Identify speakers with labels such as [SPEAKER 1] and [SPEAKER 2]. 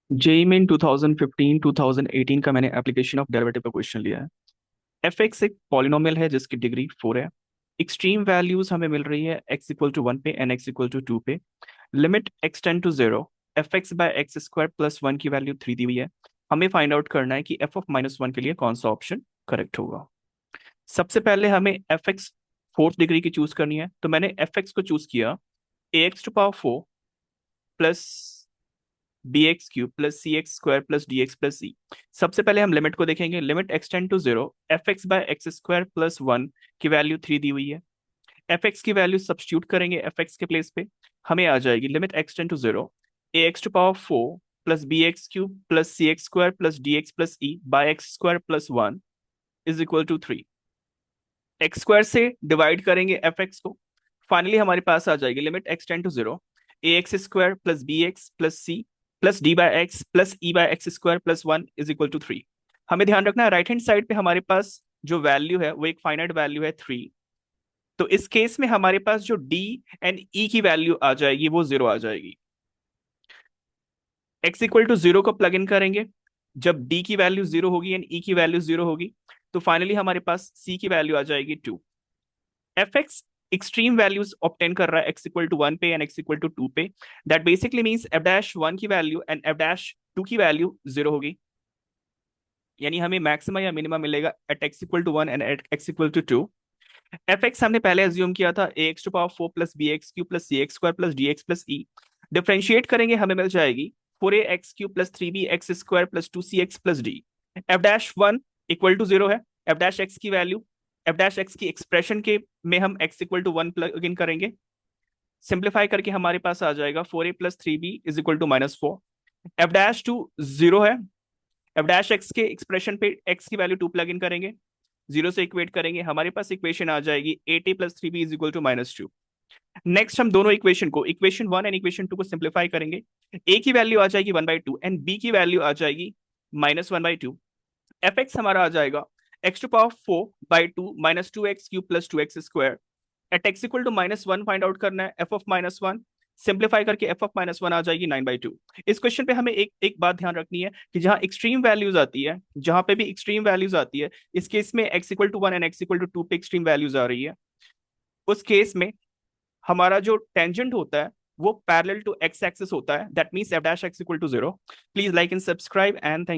[SPEAKER 1] JEE में 2015 2018 का मैंने एप्लीकेशन ऑफ डेरिवेटिव का क्वेश्चन लिया है। एफ एक्स एक पॉलिनोमियल है जिसकी डिग्री 4 है। एक्सट्रीम वैल्यूज हमें मिल रही है एक्स इक्वल टू 1 पे एंड एक्स इक्वल टू 2 पे। Limit x tend to 0, f x by x square plus 1 की वैल्यू 3 दी हुई है। हमें फाइंड आउट करना है कि एफ ऑफ -1 के लिए कौन सा ऑप्शन करेक्ट होगा। सबसे पहले हमें एफ एक्स फोर्थ डिग्री की चूज करनी है, तो मैंने एफ एक्स को चूज किया a x to power 4 plus b x cube plus c x square plus d x plus c. सबसे पहले हम लिमिट को देखेंगे। Limit extend to 0, f x by x square plus 1 की वैल्यू 3 दी हुई है। एफ एक्स की वैल्यू सब्स्टिट्यूट करेंगे एफ एक्स के प्लेस पे। हमें आ जाएगी limit extend to 0, a x to power 4 plus b x cube plus c x square plus d x plus e by x square plus 1 is equal to 3। X square से divide करेंगे f x को। Finally हमारे पास आ जाएगी limit extend to 0, a x square plus b x plus c plus d by x plus e by x square plus 1 is equal to 3। हमें ध्यान रखना है राइट हैंड साइड पे हमारे पास जो वैल्यू है वो एक फाइनाइट वैल्यू है 3। तो इस केस में हमारे पास जो डी एंड ई की वैल्यू आ जाएगी वो 0 आ जाएगी। एक्स इक्वल टू 0 को प्लग इन करेंगे। जब डी की वैल्यू 0 होगी एंड ई की वैल्यू 0 होगी तो फाइनली हमारे पास सी की वैल्यू आ जाएगी 2। F x extreme values obtain कर रहा है एक्स इक्वल टू 1 पे एंड एक्स इक्वल टू 2 पे। That basically means f dash 1 की वैल्यू एंड एफ डैश 2 की वैल्यू 0 होगी। यानी हमें मैक्सिमम या मिनिमम मिलेगा at x equal to 1 and at x equal to 2। F x हमने पहले एज्यूम किया था a x to power 4 plus b x cube plus c x square plus d x plus e. Differentiate करेंगे हमें मिल जाएगी 4a x³ plus 3b x square plus 2c x plus d. F dash 1 equal to 0 है। F dash x की value f dash x की expression के में हम x equal to 1 plug in करेंगे। सिंप्लीफाई करके हमारे पास आ जाएगा 4a plus 3b is equal to -4। F dash two 0 है। एफ डैश एक्स के एक्सप्रेशन पे x की वैल्यू 2 प्लग इन करेंगे, 0 से इक्वेट करेंगे, हमारे पास इक्वेशन आ जाएगी 8a plus 3b is equal to -2। Next हम दोनों इक्वेशन को इक्वेशन 1 एंड इक्वेशन 2 को सिंप्लीफाई करेंगे। ए की वैल्यू आ जाएगी 1/2 एंड बी की वैल्यू आ जाएगी -1/2। एफ एक्स हमारा आ जाएगा x to power 4/2 -2x³ plus 2x square. At x equal to -1 find out करना है एफ ऑफ -1। सिंप्लीफाई करके एफ ऑफ -1 आ जाएगी 9/2। इस क्वेश्चन पे हमें एक एक बात ध्यान रखनी है कि जहां एक्सट्रीम वैल्यूज आती है, जहां पे भी एक्सट्रीम वैल्यूज आती है, इस केस में x equal to 1 and x equal to 2 पे एक्सट्रीम वैल्यूज आ रही है, उस केस में हमारा जो टेंजेंट होता है वो पैरेलल टू एक्स एक्सिस होता है। That means f dash x equal to 0। Please like and subscribe and thank